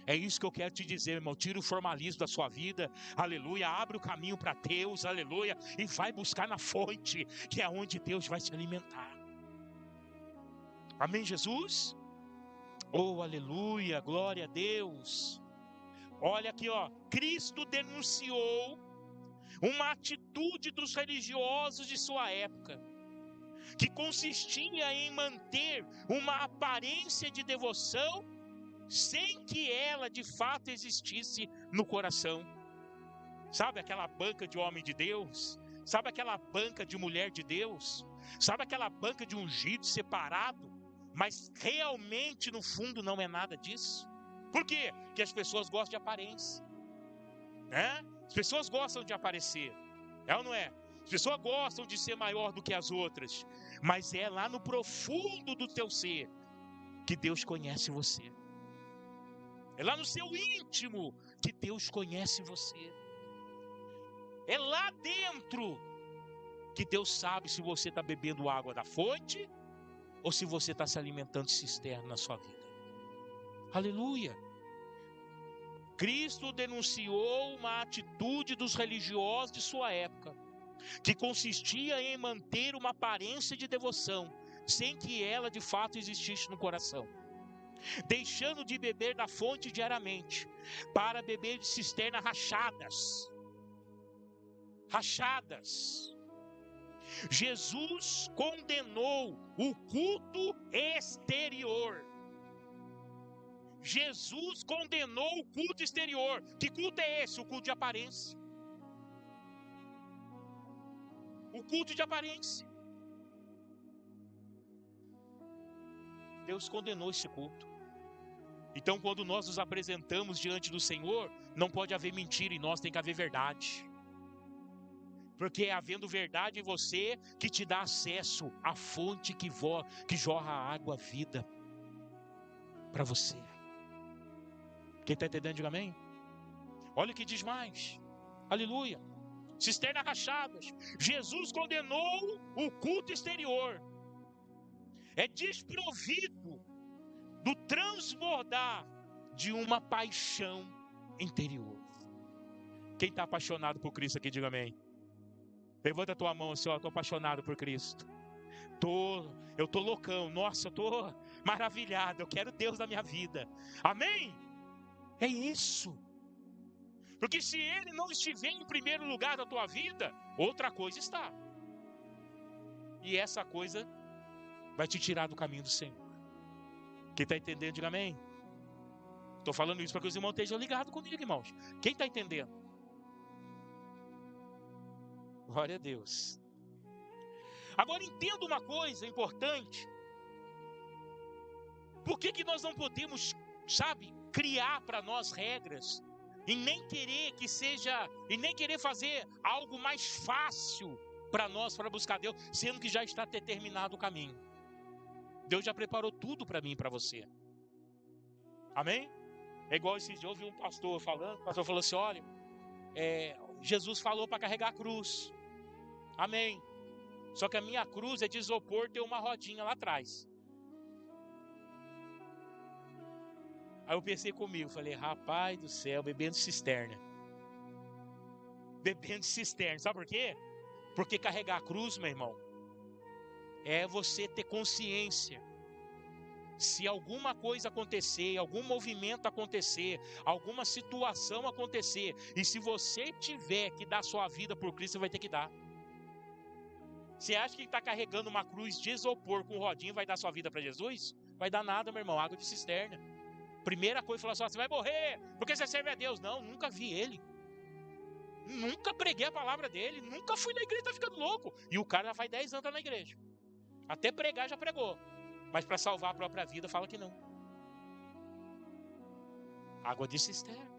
É isso que eu quero te dizer, irmão. Tira o formalismo da sua vida, aleluia. Abre o caminho para Deus, aleluia. E vai buscar na fonte, que é onde Deus vai se alimentar. Amém, Jesus? Oh, aleluia, glória a Deus. Olha aqui, ó. Cristo denunciou uma atitude dos religiosos de sua época, que consistia em manter uma aparência de devoção sem que ela de fato existisse no coração. Sabe aquela banca de homem de Deus? Sabe aquela banca de mulher de Deus? Sabe aquela banca de ungido separado? Mas realmente no fundo não é nada disso. Por quê? Porque as pessoas gostam de aparência, né? As pessoas gostam de aparecer, é ou não é? As pessoas gostam de ser maior do que as outras, mas é lá no profundo do teu ser que Deus conhece você. É lá no seu íntimo que Deus conhece você. É lá dentro que Deus sabe se você está bebendo água da fonte ou se você está se alimentando de cisterna na sua vida. Aleluia. Cristo denunciou uma atitude dos religiosos de sua época, que consistia em manter uma aparência de devoção, sem que ela de fato existisse no coração. Deixando de beber da fonte diariamente, para beber de cisternas rachadas. Jesus condenou o culto exterior. Jesus condenou o culto exterior. Que culto é esse? O culto de aparência. O culto de aparência. Deus condenou esse culto. Então, quando nós nos apresentamos diante do Senhor, não pode haver mentira em nós, tem que haver verdade. Porque é havendo verdade em você que te dá acesso à fonte que jorra a água, a vida para você. Quem está entendendo, diga amém. Olha o que diz mais. Aleluia. Cisternas rachadas. Jesus condenou o culto exterior. É desprovido do transbordar de uma paixão interior. Quem está apaixonado por Cristo aqui, diga amém. Levanta a tua mão assim, ó, estou apaixonado por Cristo. Eu estou loucão, nossa, eu estou maravilhado, eu quero Deus na minha vida. Amém? É isso. Porque se Ele não estiver em primeiro lugar da tua vida, outra coisa está. E essa coisa vai te tirar do caminho do Senhor. Quem está entendendo, diga amém. Estou falando isso para que os irmãos estejam ligados comigo, irmãos. Quem está entendendo? Glória a Deus. Agora entenda uma coisa importante. Por que nós não podemos, criar para nós regras e nem querer que seja, e nem querer fazer algo mais fácil para nós, para buscar Deus, sendo que já está determinado o caminho. Deus já preparou tudo para mim e para você. Amém? É igual esses dias eu ouvi um pastor falando, o pastor falou assim, olha, Jesus falou para carregar a cruz. Amém. Só que a minha cruz é de isopor, tem uma rodinha lá atrás. Aí eu pensei comigo, falei, rapaz do céu, bebendo cisterna. Bebendo cisterna, sabe por quê? Porque carregar a cruz, meu irmão, é você ter consciência. Se alguma coisa acontecer, algum movimento acontecer, alguma situação acontecer, e se você tiver que dar sua vida por Cristo, você vai ter que dar. Você acha que está carregando uma cruz de isopor com rodinha vai dar sua vida para Jesus? Vai dar nada, meu irmão, água de cisterna. Primeira coisa, falou assim, você vai morrer, porque você serve a Deus. Não, nunca vi ele. Nunca preguei a palavra dele, nunca fui na igreja, tá ficando louco. E o cara já faz 10 anos na igreja. Até pregar já pregou. Mas para salvar a própria vida, fala que não. Água de cisterna.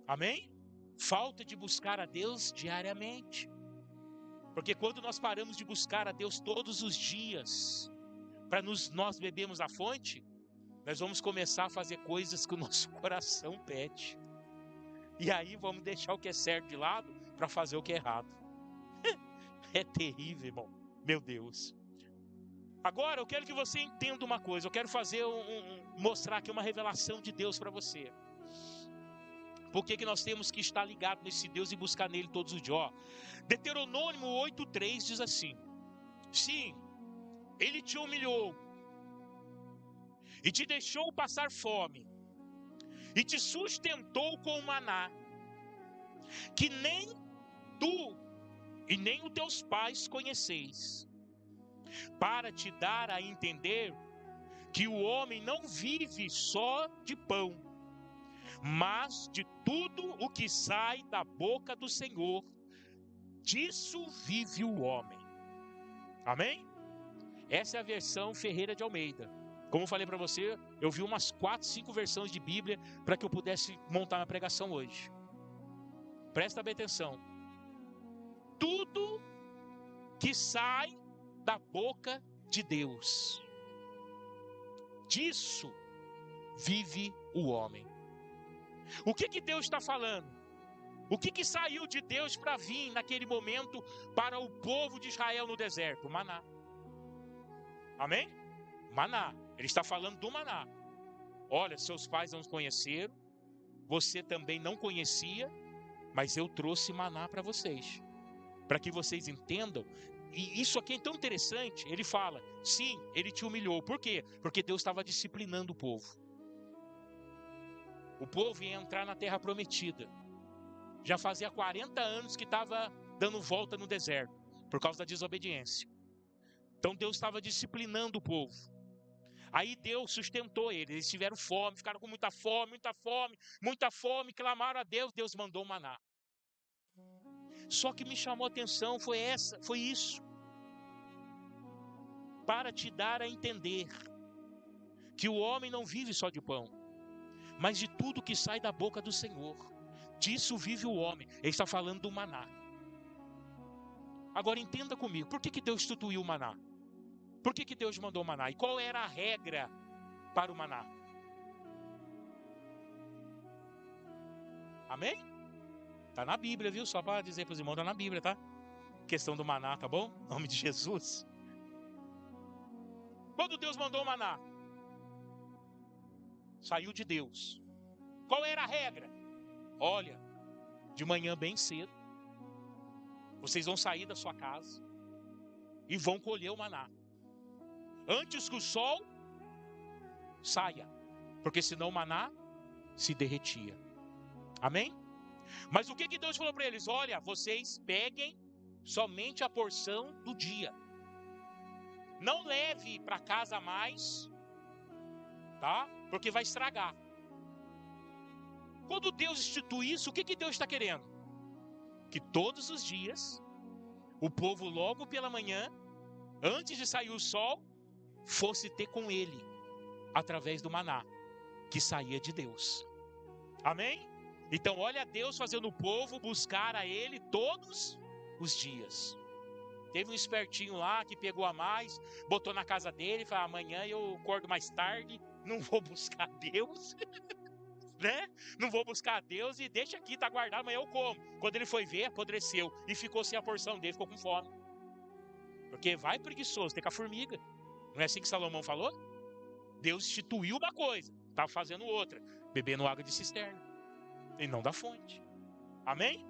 Amém? Falta de buscar a Deus diariamente. Porque quando nós paramos de buscar a Deus todos os dias, para nós bebermos a fonte, nós vamos começar a fazer coisas que o nosso coração pede. E aí vamos deixar o que é certo de lado para fazer o que é errado. É terrível, irmão. Meu Deus. Agora eu quero que você entenda uma coisa. Eu quero fazer mostrar aqui uma revelação de Deus para você. Por que nós temos que estar ligados nesse Deus e buscar nele todos os dias? Deuteronômio 8:3 diz assim: sim, ele te humilhou e te deixou passar fome e te sustentou com o maná, que nem tu e nem os teus pais conheceis, para te dar a entender que o homem não vive só de pão, mas de tudo o que sai da boca do Senhor, disso vive o homem. Amém? Essa é a versão Ferreira de Almeida. Como eu falei para você, eu vi umas 4, 5 versões de Bíblia para que eu pudesse montar minha pregação hoje. Presta bem atenção. Tudo que sai da boca de Deus, disso vive o homem. O que Deus está falando? O que saiu de Deus para vir naquele momento para o povo de Israel no deserto? Maná. Amém? Maná. Ele está falando do maná. Olha, seus pais não conheceram, você também não conhecia, mas eu trouxe maná para vocês. Para que vocês entendam. E isso aqui é tão interessante. Ele fala, sim, ele te humilhou. Por quê? Porque Deus estava disciplinando o povo. O povo ia entrar na terra prometida. Já fazia 40 anos que estava dando volta no deserto, por causa da desobediência. Então Deus estava disciplinando o povo. Aí Deus sustentou eles. Eles tiveram fome, ficaram com muita fome, muita fome, muita fome, clamaram a Deus. Deus mandou o maná. Só que me chamou a atenção foi isso. Para te dar a entender que o homem não vive só de pão, mas de tudo que sai da boca do Senhor. Disso vive o homem. Ele está falando do maná. Agora entenda comigo, por que Deus instituiu o maná? Por que Deus mandou o maná? E qual era a regra para o maná? Amém? Está na Bíblia, viu? Só para dizer para os irmãos, está na Bíblia, tá? Questão do maná, tá bom? Em nome de Jesus. Quando Deus mandou o maná, saiu de Deus. Qual era a regra? Olha, de manhã bem cedo, vocês vão sair da sua casa e vão colher o maná. Antes que o sol saia, porque senão o maná se derretia. Amém? Mas o que Deus falou para eles? Olha, vocês peguem somente a porção do dia. Não leve para casa mais, tá? Porque vai estragar. Quando Deus institui isso, o que Deus está querendo? Que todos os dias, o povo logo pela manhã, antes de sair o sol, fosse ter com ele, através do maná, que saía de Deus. Amém? Então olha Deus fazendo o povo buscar a ele todos os dias. Teve um espertinho lá que pegou a mais, botou na casa dele e falou: amanhã eu acordo mais tarde, não vou buscar Deus, né? Não vou buscar Deus e deixa aqui, tá guardado, amanhã eu como. Quando ele foi ver, apodreceu e ficou sem a porção dele, ficou com fome. Porque vai preguiçoso, tem com a formiga. Não é assim que Salomão falou? Deus instituiu uma coisa, tá fazendo outra, bebendo água de cisterna e não da fonte. Amém?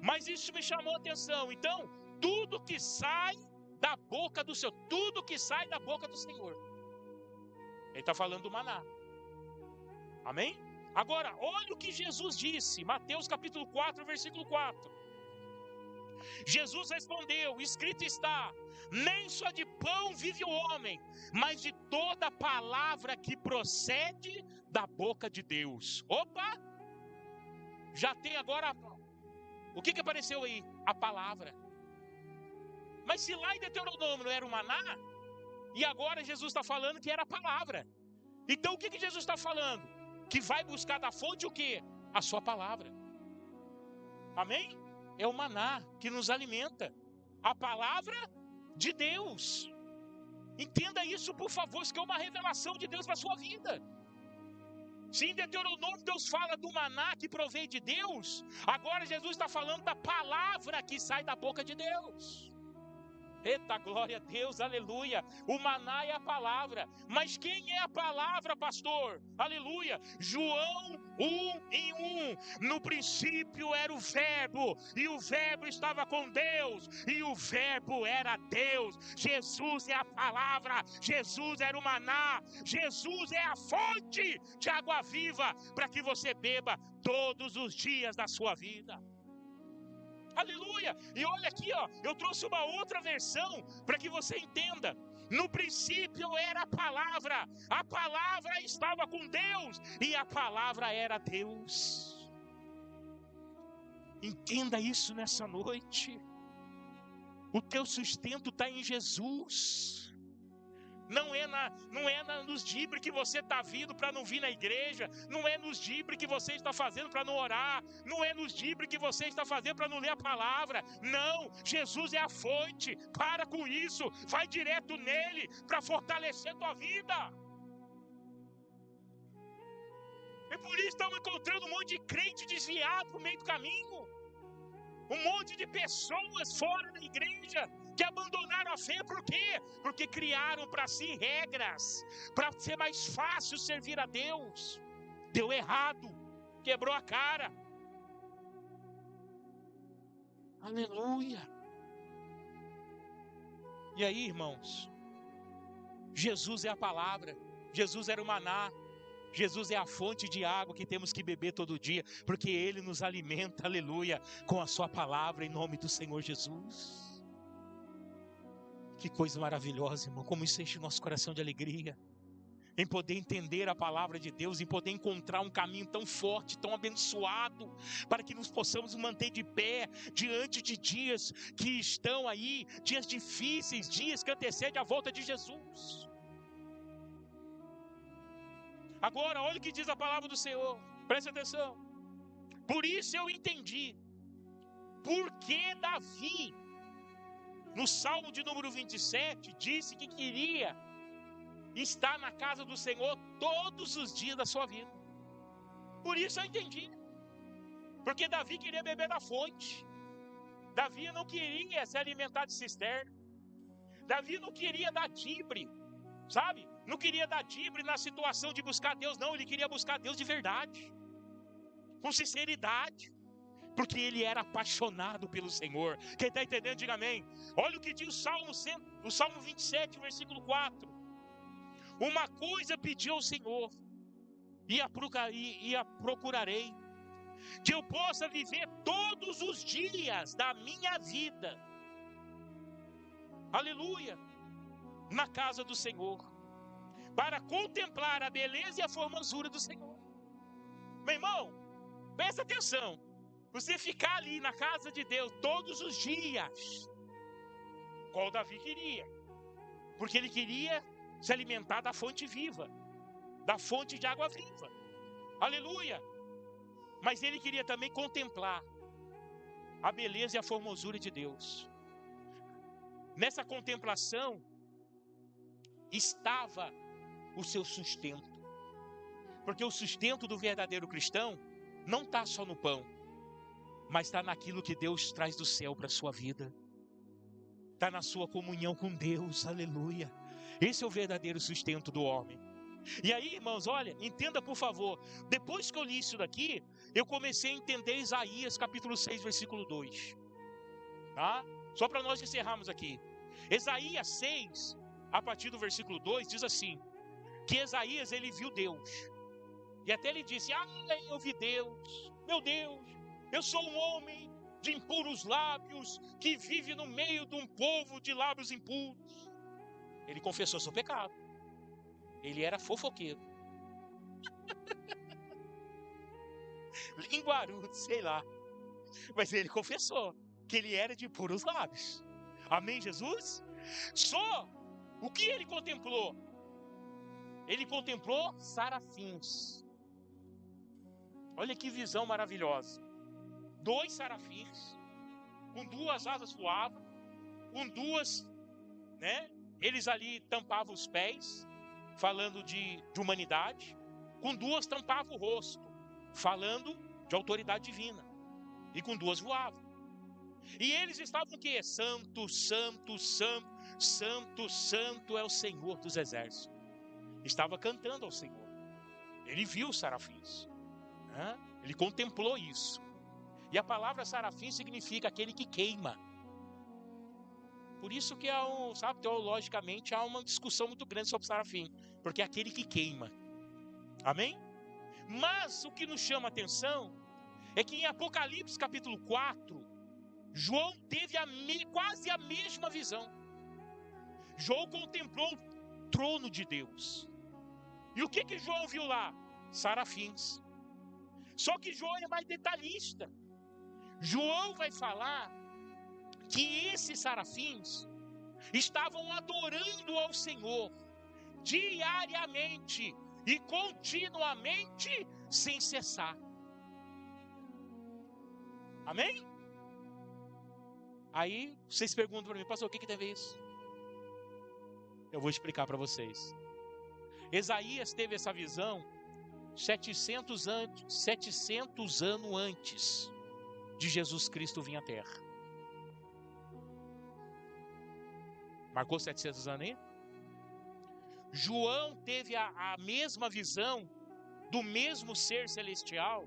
Mas isso me chamou a atenção. Então, tudo que sai da boca do Senhor, tudo que sai da boca do Senhor. Ele está falando do maná. Amém? Agora, olha o que Jesus disse, Mateus capítulo 4, versículo 4. Jesus respondeu: escrito está, nem só de pão vive o homem, mas de toda palavra que procede da boca de Deus. Opa! Já tem agora, o que apareceu aí? A palavra. Mas se lá em Deuteronômio era o maná, e agora Jesus está falando que era a palavra. Então o que Jesus está falando? Que vai buscar da fonte o quê? A sua palavra. Amém? É o maná que nos alimenta. A palavra de Deus. Entenda isso, por favor, isso que é uma revelação de Deus para a sua vida. Se em Deuteronômio Deus fala do maná que provém de Deus, agora Jesus está falando da palavra que sai da boca de Deus. Eita, glória a Deus, aleluia. O maná é a palavra. Mas quem é a palavra, pastor? Aleluia. João 1:1. No princípio era o verbo, e o verbo estava com Deus, e o verbo era Deus. Jesus é a palavra, Jesus era o maná, Jesus é a fonte de água viva para que você beba todos os dias da sua vida. Aleluia! E olha aqui, ó, eu trouxe uma outra versão para que você entenda. No princípio era a palavra estava com Deus e a palavra era Deus. Entenda isso nessa noite. O teu sustento está em Jesus. Não é nos dibres que você está vindo para não vir na igreja. Não é nos dibres que você está fazendo para não orar. Não é nos dibres que você está fazendo para não ler a palavra. Não, Jesus é a fonte. Para com isso, vai direto nele para fortalecer a tua vida. E por isso estamos encontrando um monte de crente desviado no meio do caminho. Um monte de pessoas fora da igreja que abandonaram a fé. Por quê? Porque criaram para si regras para ser mais fácil servir a Deus. Deu errado, quebrou a cara. Aleluia. E aí, irmãos, Jesus é a palavra, Jesus era o maná, Jesus é a fonte de água que temos que beber todo dia, porque Ele nos alimenta, aleluia, com a sua palavra, em nome do Senhor Jesus. Que coisa maravilhosa, irmão, como isso enche o nosso coração de alegria, em poder entender a palavra de Deus, em poder encontrar um caminho tão forte, tão abençoado, para que nos possamos manter de pé, diante de dias que estão aí, dias difíceis, dias que antecedem a volta de Jesus. Agora, olha o que diz a palavra do Senhor, preste atenção. Por isso eu entendi, porque Davi, no Salmo de número 27, disse que queria estar na casa do Senhor todos os dias da sua vida. Por isso eu entendi, porque Davi queria beber da fonte, Davi não queria se alimentar de cisterna, Davi não queria dar dibre, sabe? Não queria dar dibre na situação de buscar Deus, não, ele queria buscar Deus de verdade. com sinceridade, porque ele era apaixonado pelo Senhor. Quem está entendendo, diga amém. Olha o que diz o Salmo 27, versículo 4. Uma coisa pedi ao Senhor, e a procurarei, que eu possa viver todos os dias da minha vida, aleluia, na casa do Senhor, para contemplar a beleza e a formosura do Senhor. Meu irmão, presta atenção. Você ficar ali na casa de Deus todos os dias, qual Davi queria, porque ele queria se alimentar da fonte viva, da fonte de água viva, aleluia. Mas ele queria também contemplar a beleza e a formosura de Deus. Nessa contemplação estava o seu sustento, porque o sustento do verdadeiro cristão não está só no pão, mas está naquilo que Deus traz do céu para a sua vida, está na sua comunhão com Deus, aleluia. Esse é o verdadeiro sustento do homem. E aí, irmãos, olha, entenda por favor, depois que eu li isso daqui, eu comecei a entender Isaías capítulo 6, versículo 2, tá? Só para nós encerrarmos aqui. Isaías 6, a partir do versículo 2, diz assim, que Isaías, ele viu Deus, e até ele disse, eu vi Deus, meu Deus, eu sou um homem de impuros lábios, que vive no meio de um povo de lábios impuros. Ele confessou seu pecado. Ele era fofoqueiro. Linguarudo, sei lá. Mas ele confessou que ele era de puros lábios. Amém, Jesus? Só o que ele contemplou? Ele contemplou serafins. Olha que visão maravilhosa. 2 serafins, com 2 asas voavam, com 2, eles ali tampavam os pés, falando de humanidade, com 2 tampavam o rosto, falando de autoridade divina, e com 2 voavam. E eles estavam o quê? Santo, santo, santo, santo, santo é o Senhor dos exércitos. Estava cantando ao Senhor. Ele viu os serafins, ele contemplou isso. E a palavra serafim significa aquele que queima. Por isso que teologicamente há uma discussão muito grande sobre serafim, porque é aquele que queima. Amém? Mas o que nos chama a atenção é que em Apocalipse capítulo 4, João teve quase a mesma visão. João contemplou o trono de Deus. E o que João viu lá? Serafins. Só que João é mais detalhista. João vai falar que esses serafins estavam adorando ao Senhor diariamente e continuamente sem cessar. Amém? Aí vocês perguntam para mim, pastor, o que tem a ver isso? Eu vou explicar para vocês. Isaías teve essa visão 700 anos antes de Jesus Cristo vir à Terra. Marcou 700 anos aí? João teve a mesma visão do mesmo ser celestial,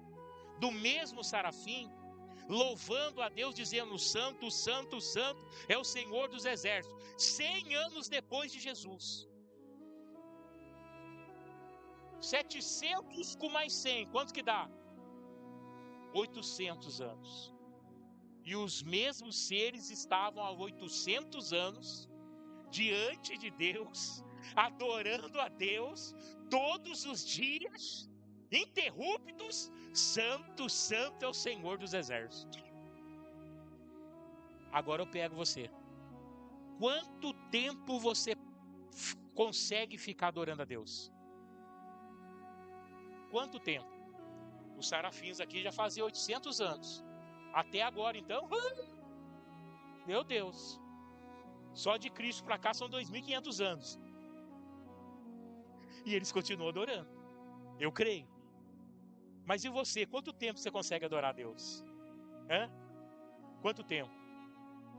do mesmo serafim, louvando a Deus, dizendo, santo, santo, santo é o Senhor dos exércitos, 100 anos depois de Jesus. 700 com mais 100, quanto que dá? 800 anos. E os mesmos seres estavam há 800 anos diante de Deus, adorando a Deus todos os dias, interruptos. Santo, santo é o Senhor dos exércitos. Agora eu pego você. Quanto tempo você consegue ficar adorando a Deus? Quanto tempo? Os serafins aqui já faziam 800 anos. Até agora, então, meu Deus. Só de Cristo para cá são 2.500 anos. E eles continuam adorando. Eu creio. Mas e você? Quanto tempo você consegue adorar a Deus? Quanto tempo?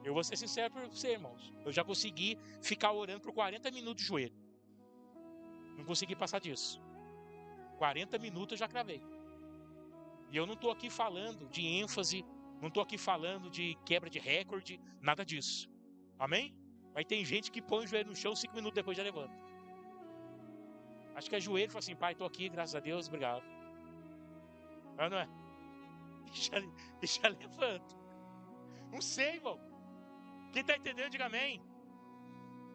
Eu vou ser sincero para você, irmãos. Eu já consegui ficar orando por 40 minutos de joelho. Não consegui passar disso. 40 minutos eu já cravei. E eu não estou aqui falando de ênfase, não estou aqui falando de quebra de recorde, nada disso. Amém? Mas tem gente que põe o joelho no chão 5 minutos depois já levanta. Acho que é joelho e fala assim, pai, estou aqui, graças a Deus, obrigado. Não é? Já levanta. Não sei, irmão. Quem está entendendo, diga amém.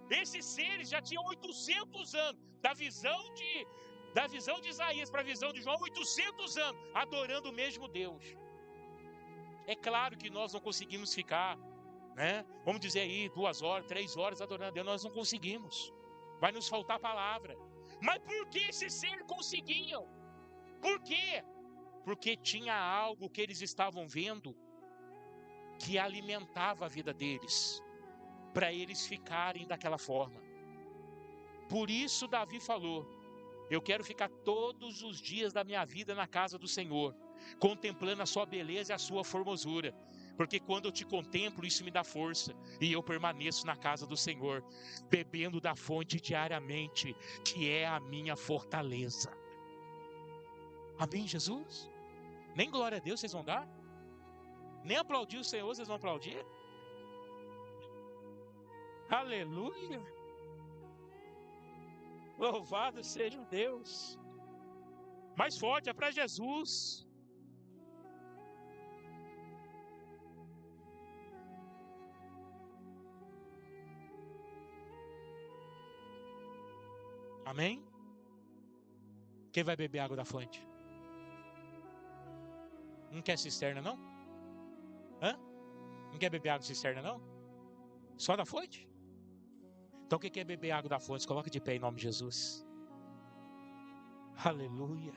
Esses seres já tinham 800 anos, da visão de Isaías para a visão de João, 800 anos, adorando o mesmo Deus. É claro que nós não conseguimos ficar, né? Vamos dizer aí, 2 horas, 3 horas adorando a Deus, nós não conseguimos. Vai nos faltar palavra. Mas por que esses seres conseguiam? Por quê? Porque tinha algo que eles estavam vendo que alimentava a vida deles, para eles ficarem daquela forma. Por isso Davi falou, eu quero ficar todos os dias da minha vida na casa do Senhor, contemplando a sua beleza e a sua formosura, porque quando eu te contemplo, isso me dá força, e eu permaneço na casa do Senhor, bebendo da fonte diariamente, que é a minha fortaleza. Amém, Jesus? Nem glória a Deus vocês vão dar? Nem aplaudir o Senhor vocês vão aplaudir? Aleluia! Louvado seja o Deus! Mais forte, é para Jesus! Amém? Quem vai beber água da fonte? Não quer cisterna, não? Hã? Não quer beber água de cisterna, não? Só da fonte? Então quem quer beber água da fonte, coloca de pé em nome de Jesus. Aleluia.